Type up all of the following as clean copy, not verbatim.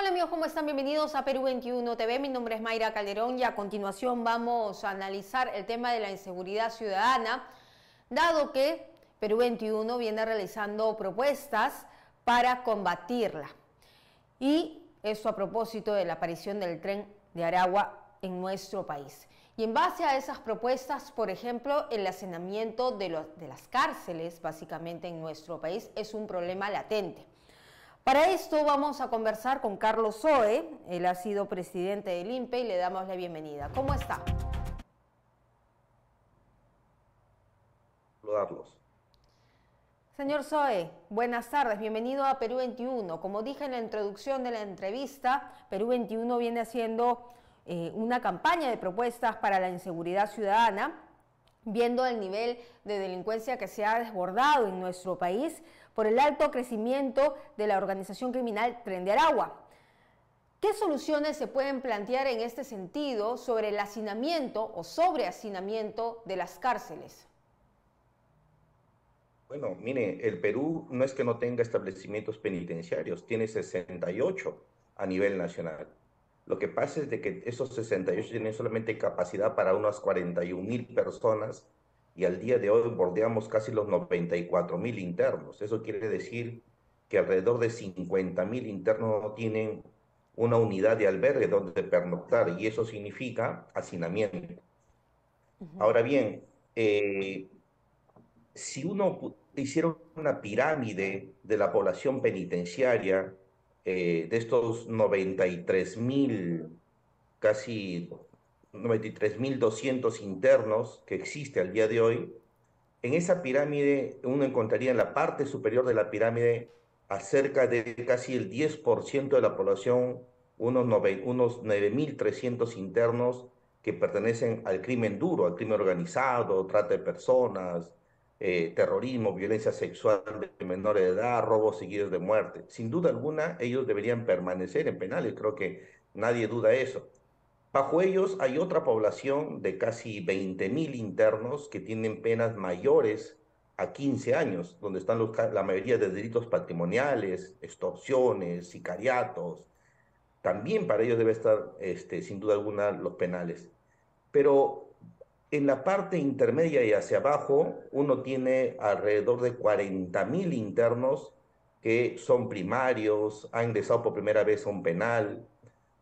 Hola amigos, ¿cómo están? Bienvenidos a Perú 21 TV. Mi nombre es Mayra Calderón y a continuación vamos a analizar el tema de la inseguridad ciudadana, dado que Perú 21 viene realizando propuestas para combatirla. Y esto a propósito de la aparición del tren de Aragua en nuestro país. Y en base a esas propuestas, por ejemplo, el hacinamiento de las cárceles, básicamente en nuestro país, es un problema latente. Para esto vamos a conversar con Carlos Zoe. Él ha sido presidente del INPE y le damos la bienvenida. ¿Cómo está? Saludarlos. Señor Zoe, buenas tardes, bienvenido a Perú 21. Como dije en la introducción de la entrevista, Perú 21 viene haciendo una campaña de propuestas para la inseguridad ciudadana, viendo el nivel de delincuencia que se ha desbordado en nuestro país por el alto crecimiento de la organización criminal Tren de Aragua. ¿Qué soluciones se pueden plantear en este sentido sobre el hacinamiento o sobrehacinamiento de las cárceles? Bueno, mire, el Perú no es que no tenga establecimientos penitenciarios, tiene 68 a nivel nacional. Lo que pasa es de que esos 68 tienen solamente capacidad para unas 41.000 personas y al día de hoy bordeamos casi los 94.000 internos. Eso quiere decir que alrededor de 50.000 internos no tienen una unidad de albergue donde pernoctar y eso significa hacinamiento. Ahora bien, si uno hiciera una pirámide de la población penitenciaria, de estos 93.000, casi 93.200 internos que existe al día de hoy, en esa pirámide uno encontraría en la parte superior de la pirámide a cerca de casi el 10% de la población, unos 9.300 internos que pertenecen al crimen duro, al crimen organizado, trata de personas, terrorismo, violencia sexual de menores de edad, robos seguidos de muerte. Sin duda alguna, ellos deberían permanecer en penales, creo que nadie duda eso. Bajo ellos hay otra población de casi 20.000 internos que tienen penas mayores a 15 años, donde están la mayoría de delitos patrimoniales, extorsiones, sicariatos. También para ellos debe estar, sin duda alguna, los penales. Pero en la parte intermedia y hacia abajo, uno tiene alrededor de 40.000 internos que son primarios, han ingresado por primera vez a un penal.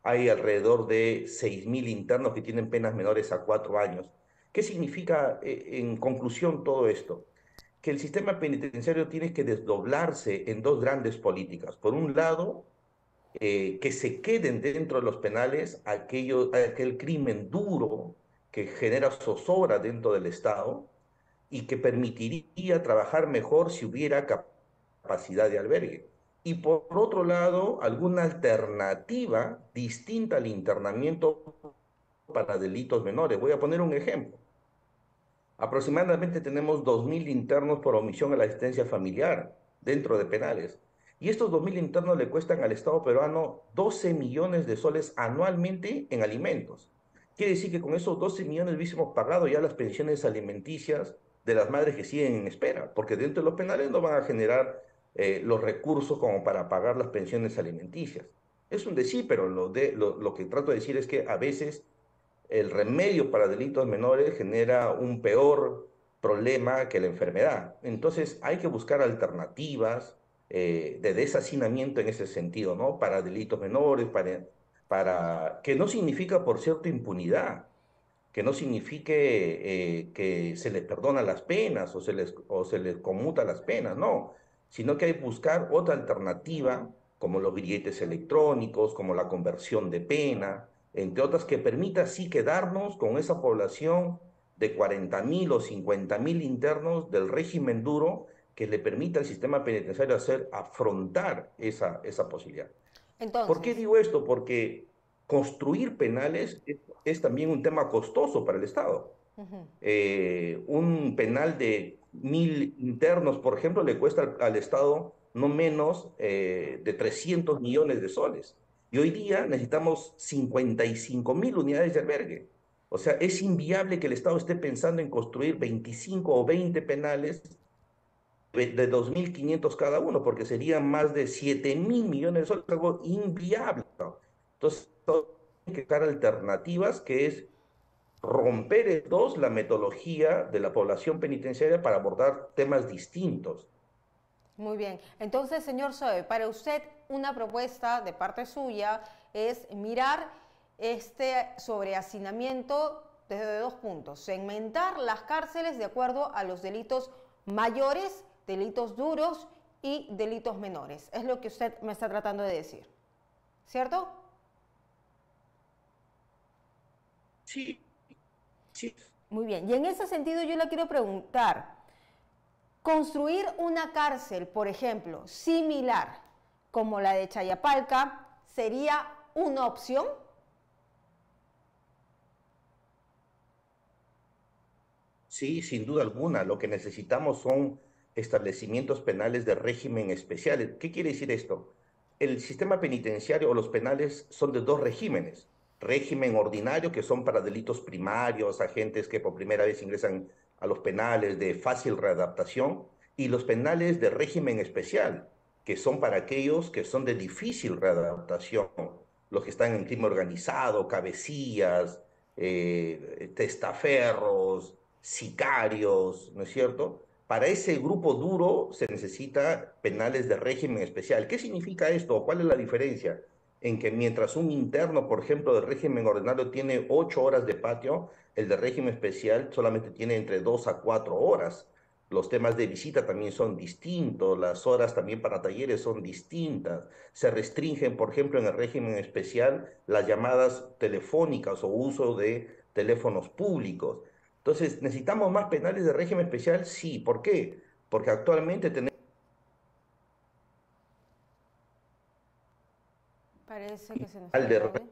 Hay alrededor de 6.000 internos que tienen penas menores a 4 años. ¿Qué significa, en conclusión, todo esto? Que el sistema penitenciario tiene que desdoblarse en dos grandes políticas. Por un lado, que se queden dentro de los penales aquel crimen duro que genera zozobra dentro del Estado y que permitiría trabajar mejor si hubiera capacidad de albergue. Y por otro lado, alguna alternativa distinta al internamiento para delitos menores. Voy a poner un ejemplo. Aproximadamente tenemos 2.000 internos por omisión a la asistencia familiar dentro de penales. Y estos 2.000 internos le cuestan al Estado peruano 12 millones de soles anualmente en alimentos. Quiere decir que con esos 12 millones hubiésemos pagado ya las pensiones alimenticias de las madres que siguen en espera, porque dentro de los penales no van a generar los recursos como para pagar las pensiones alimenticias. Es un decir, pero lo que trato de decir es que a veces el remedio para delitos menores genera un peor problema que la enfermedad. Entonces hay que buscar alternativas de deshacinamiento en ese sentido, ¿no? Para delitos menores, que no significa, por cierto, impunidad, que no signifique que se les perdona las penas o se les conmuta las penas, no, sino que hay que buscar otra alternativa, como los billetes electrónicos, como la conversión de pena, entre otras, que permita así quedarnos con esa población de 40.000 o 50.000 internos del régimen duro que le permita al sistema penitenciario afrontar esa posibilidad. ¿Por qué Entonces, digo esto? Porque construir penales es también un tema costoso para el Estado. Un penal de 1.000 internos, por ejemplo, le cuesta al Estado no menos de 300 millones de soles. Y hoy día necesitamos 55.000 unidades de albergue. O sea, es inviable que el Estado esté pensando en construir 25 o 20 penales de 2.500 cada uno, porque serían más de 7.000 millones de soles, algo inviable, ¿no? Entonces, hay que buscar alternativas, que es romper en dos la metodología de la población penitenciaria para abordar temas distintos. Muy bien. Entonces, señor Zoe, para usted una propuesta de parte suya es mirar este sobrehacinamiento desde dos puntos. Segmentar las cárceles de acuerdo a los delitos mayores, delitos duros y delitos menores. Es lo que usted me está tratando de decir. ¿Cierto? Sí, sí. Muy bien. Y en ese sentido yo le quiero preguntar, construir una cárcel, por ejemplo, similar como la de Chayapalca, ¿sería una opción? Sí, sin duda alguna. Lo que necesitamos son establecimientos penales de régimen especial. ¿Qué quiere decir esto? El sistema penitenciario o los penales son de dos regímenes. Régimen ordinario, que son para delitos primarios, agentes que por primera vez ingresan a los penales de fácil readaptación, y los penales de régimen especial, que son para aquellos que son de difícil readaptación, los que están en crimen organizado, cabecillas, testaferros, sicarios, ¿no es cierto? Para ese grupo duro se necesita penales de régimen especial. ¿Qué significa esto? ¿Cuál es la diferencia? En que mientras un interno, por ejemplo, de régimen ordinario tiene 8 horas de patio, el de régimen especial solamente tiene entre 2 a 4 horas. Los temas de visita también son distintos, las horas también para talleres son distintas. Se restringen, por ejemplo, en el régimen especial las llamadas telefónicas o uso de teléfonos públicos. Entonces, ¿necesitamos más penales de régimen especial? Sí. ¿Por qué? Porque actualmente tenemos Parece que se nos un fue penal el de audio.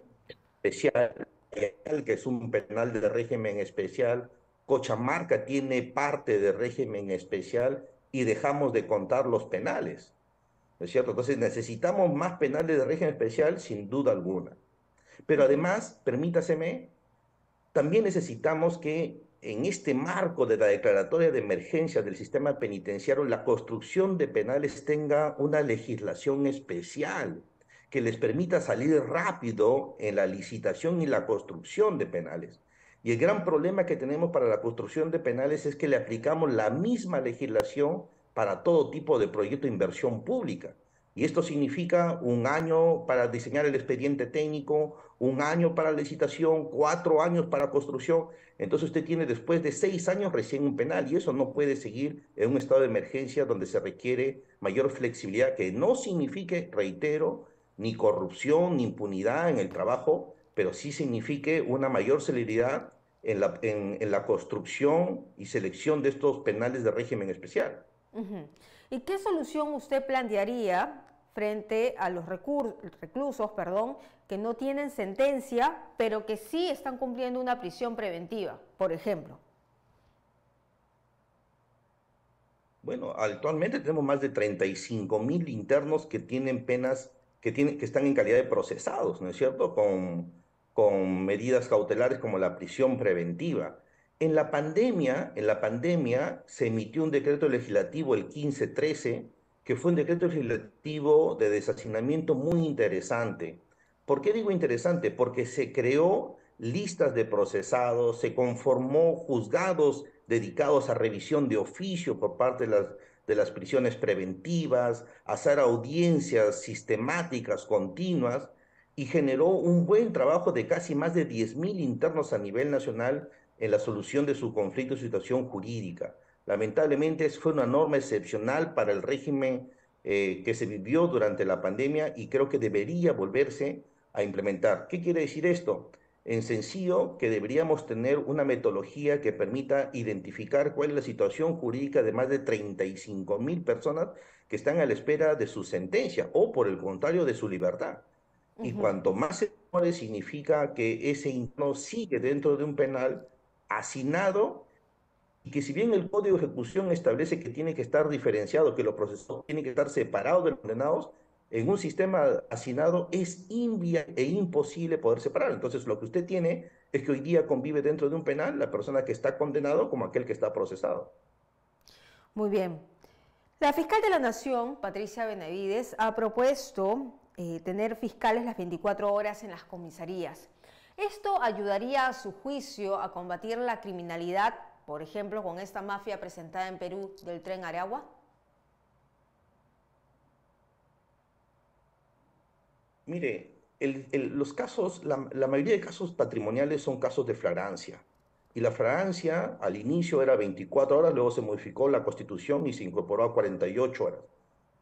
especial, que es un penal de régimen especial. Cochamarca tiene parte de régimen especial y dejamos de contar los penales, ¿no es cierto? Entonces, necesitamos más penales de régimen especial, sin duda alguna. Pero además, permítaseme, también necesitamos que en este marco de la declaratoria de emergencia del sistema penitenciario, la construcción de penales tenga una legislación especial que les permita salir rápido en la licitación y la construcción de penales. Y el gran problema que tenemos para la construcción de penales es que le aplicamos la misma legislación para todo tipo de proyecto de inversión pública. Y esto significa un año para diseñar el expediente técnico, un año para licitación, 4 años para construcción. Entonces usted tiene después de 6 años recién un penal y eso no puede seguir en un estado de emergencia donde se requiere mayor flexibilidad, que no signifique, reitero, ni corrupción ni impunidad en el trabajo, pero sí signifique una mayor celeridad en la construcción y selección de estos penales de régimen especial. Ujú. ¿Y qué solución usted plantearía frente a los reclusos, perdón, que no tienen sentencia, pero que sí están cumpliendo una prisión preventiva, por ejemplo? Bueno, actualmente tenemos más de 35.000 internos que tienen penas, que están en calidad de procesados, ¿no es cierto? Con medidas cautelares como la prisión preventiva. En la pandemia se emitió un decreto legislativo, el 1513, que fue un decreto legislativo de deshacinamiento muy interesante. ¿Por qué digo interesante? Porque se creó listas de procesados, se conformó juzgados dedicados a revisión de oficio por parte de las prisiones preventivas, hacer audiencias sistemáticas, continuas, y generó un buen trabajo de casi más de 10.000 internos a nivel nacional en la solución de su conflicto y situación jurídica. Lamentablemente fue una norma excepcional para el régimen que se vivió durante la pandemia y creo que debería volverse a implementar. ¿Qué quiere decir esto? En sencillo, que deberíamos tener una metodología que permita identificar cuál es la situación jurídica de más de 35.000 personas que están a la espera de su sentencia o, por el contrario, de su libertad. Y Ujú. cuanto más se demore, significa que ese interno sigue dentro de un penal hacinado y que si bien el Código de Ejecución establece que tiene que estar diferenciado, que los procesados tienen que estar separados de los condenados, en un sistema hacinado es inviable e imposible poder separar. Entonces, lo que usted tiene es que hoy día convive dentro de un penal la persona que está condenado como aquel que está procesado. Muy bien. La fiscal de la Nación, Patricia Benavides, ha propuesto tener fiscales las 24 horas en las comisarías. Esto ayudaría, a su juicio, a combatir la criminalidad, por ejemplo, con esta mafia presentada en Perú del Tren Aragua. Mire, los casos, la mayoría de casos patrimoniales son casos de flagrancia. Y la flagrancia al inicio era 24 horas, luego se modificó la Constitución y se incorporó a 48 horas.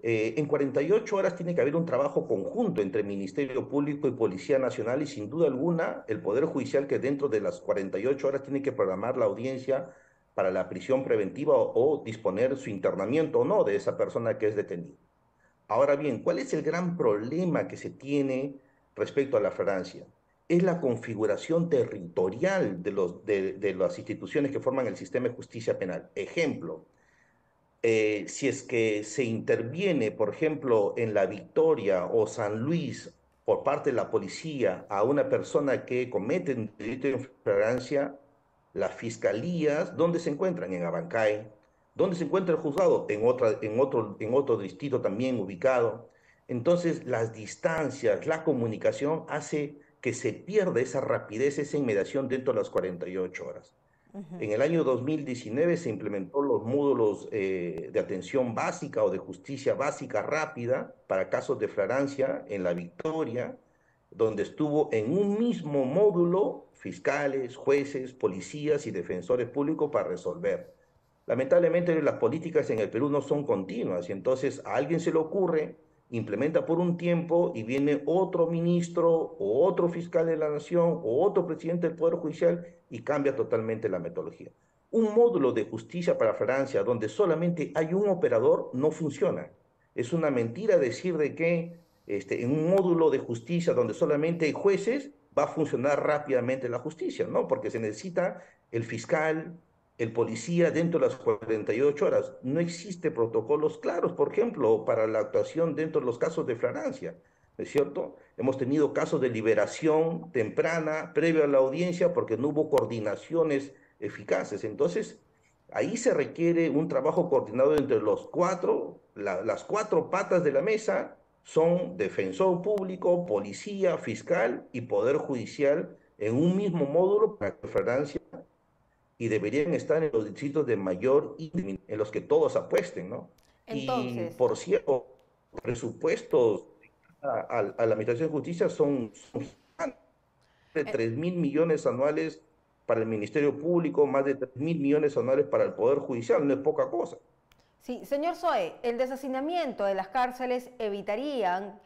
En 48 horas tiene que haber un trabajo conjunto entre Ministerio Público y Policía Nacional y sin duda alguna el Poder Judicial que dentro de las 48 horas tiene que programar la audiencia para la prisión preventiva o disponer su internamiento o no de esa persona que es detenida. Ahora bien, ¿cuál es el gran problema que se tiene respecto a la flagrancia? Es la configuración territorial de las instituciones que forman el sistema de justicia penal. Ejemplo, si es que se interviene, por ejemplo, en La Victoria o San Luis por parte de la policía a una persona que comete un delito de flagrancia, las fiscalías, ¿dónde se encuentran? En Abancay. ¿Dónde se encuentra el juzgado? En otro distrito también ubicado. Entonces, las distancias, la comunicación hace que se pierda esa rapidez, esa inmediación dentro de las 48 horas. En el año 2019 se implementó los módulos de atención básica o de justicia básica rápida para casos de flagrancia en La Victoria, donde estuvo en un mismo módulo fiscales, jueces, policías y defensores públicos para resolver. Lamentablemente las políticas en el Perú no son continuas y entonces a alguien se le ocurre, implementa por un tiempo y viene otro ministro o otro fiscal de la nación o otro presidente del Poder Judicial y cambia totalmente la metodología. Un módulo de justicia para Francia donde solamente hay un operador no funciona. Es una mentira decir de que en un módulo de justicia donde solamente hay jueces va a funcionar rápidamente la justicia, ¿no? Porque se necesita el fiscal, el policía dentro de las 48 horas. No existe protocolos claros, por ejemplo, para la actuación dentro de los casos de flagrancia, ¿no es cierto? Hemos tenido casos de liberación temprana, previo a la audiencia, porque no hubo coordinaciones eficaces. Entonces, ahí se requiere un trabajo coordinado entre los cuatro, las cuatro patas de la mesa son defensor público, policía, fiscal y poder judicial en un mismo módulo para que flagrancia y deberían estar en los distritos de mayor índice, en los que todos apuesten, ¿no? Y Entonces, por cierto, presupuestos a la Administración de Justicia son de eh, 3.000 millones anuales para el Ministerio Público, más de 3.000 millones anuales para el Poder Judicial, no es poca cosa. sí, señor Zoe, el deshacinamiento de las cárceles evitaría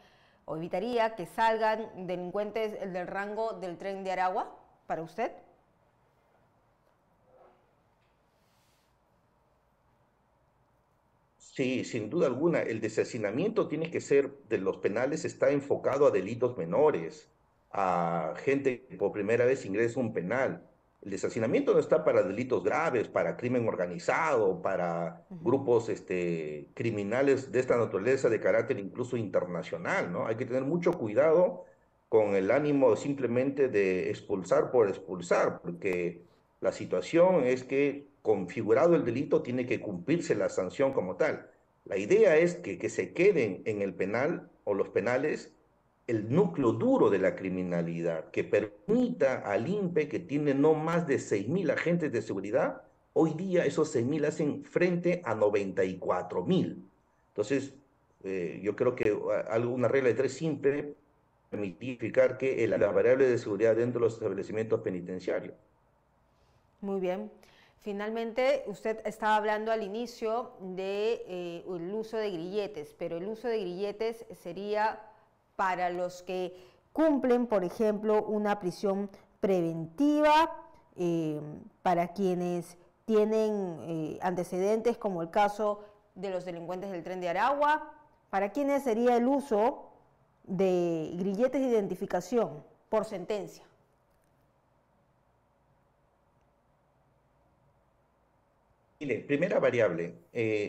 que salgan delincuentes del rango del Tren de Aragua, para usted. Sí, sin duda alguna, el desacinamiento tiene que ser de los penales, está enfocado a delitos menores, a gente que por primera vez ingresa a un penal. El desacinamiento no está para delitos graves, para crimen organizado, para grupos criminales de esta naturaleza de carácter incluso internacional, ¿no? Hay que tener mucho cuidado con el ánimo simplemente de expulsar por expulsar, porque la situación es que configurado el delito tiene que cumplirse la sanción como tal. La idea es que se queden en el penal o los penales el núcleo duro de la criminalidad, que permita al INPE, que tiene no más de 6.000 agentes de seguridad, hoy día esos 6.000 hacen frente a 94.000. Entonces, yo creo que una regla de tres simple permitificar que la variable de seguridad dentro de los establecimientos penitenciarios. Muy bien. Finalmente, usted estaba hablando al inicio de el uso de grilletes, pero el uso de grilletes sería para los que cumplen, por ejemplo, una prisión preventiva, para quienes tienen antecedentes, como el caso de los delincuentes del Tren de Aragua, para quienes sería el uso de grilletes de identificación por sentencia. Mire, primera variable,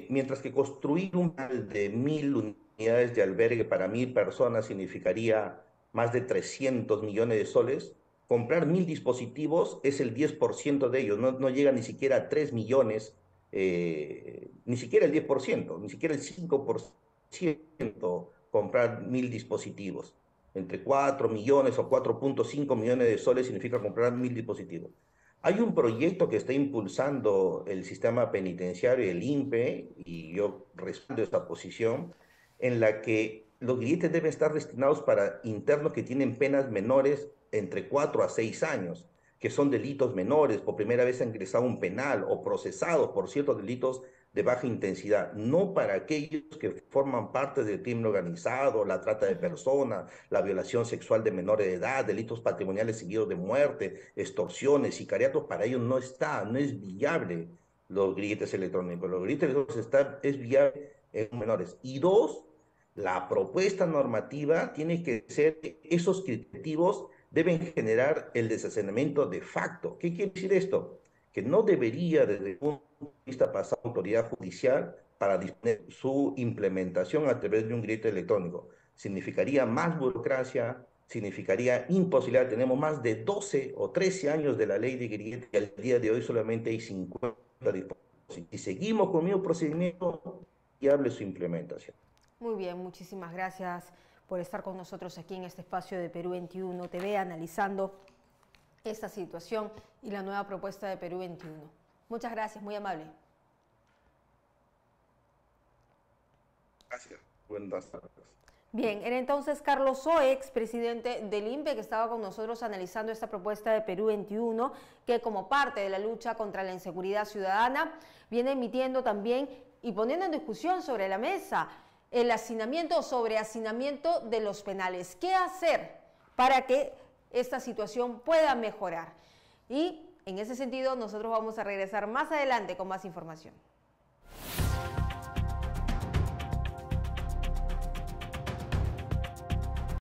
mientras que construir un mal de 1.000 unidades de albergue para 1.000 personas significaría más de 300 millones de soles, comprar 1.000 dispositivos es el 10% de ellos, no llega ni siquiera a 3 millones ni siquiera el 10%, ni siquiera el 5% comprar 1000 dispositivos. Entre 4 millones o 4.5 millones de soles significa comprar 1000 dispositivos. Hay un proyecto que está impulsando el sistema penitenciario, el INPE, y yo respaldo esta posición, en la que los grilletes deben estar destinados para internos que tienen penas menores entre 4 a 6 años, que son delitos menores, por primera vez han ingresado a un penal o procesados por ciertos delitos de baja intensidad, no para aquellos que forman parte del crimen organizado, la trata de personas, la violación sexual de menores de edad, delitos patrimoniales seguidos de muerte, extorsiones, sicariatos. Para ellos no está, no es viable los grilletes electrónicos. Los grilletes electrónicos es viable en menores. Y dos, la propuesta normativa tiene que ser, esos criterios deben generar el deshacenamiento de facto. ¿Qué quiere decir esto? Que no debería, desde el punto de vista, pasar a la autoridad judicial para disponer su implementación a través de un grito electrónico. Significaría más burocracia, significaría imposibilidad. Tenemos más de 12 o 13 años de la ley de grillete y al día de hoy solamente hay 50 dispositivos. Y seguimos con el mismo procedimiento y hable su implementación. Muy bien, muchísimas gracias por estar con nosotros aquí en este espacio de Perú 21 TV, analizando esta situación y la nueva propuesta de Perú 21. Muchas gracias, muy amable. Gracias. Buenas tardes. Bien, era entonces Carlos Soex, presidente del INPE, que estaba con nosotros analizando esta propuesta de Perú 21, que como parte de la lucha contra la inseguridad ciudadana, viene emitiendo también y poniendo en discusión sobre la mesa el hacinamiento o sobrehacinamiento de los penales. ¿Qué hacer para que esta situación pueda mejorar? Y en ese sentido nosotros vamos a regresar más adelante con más información.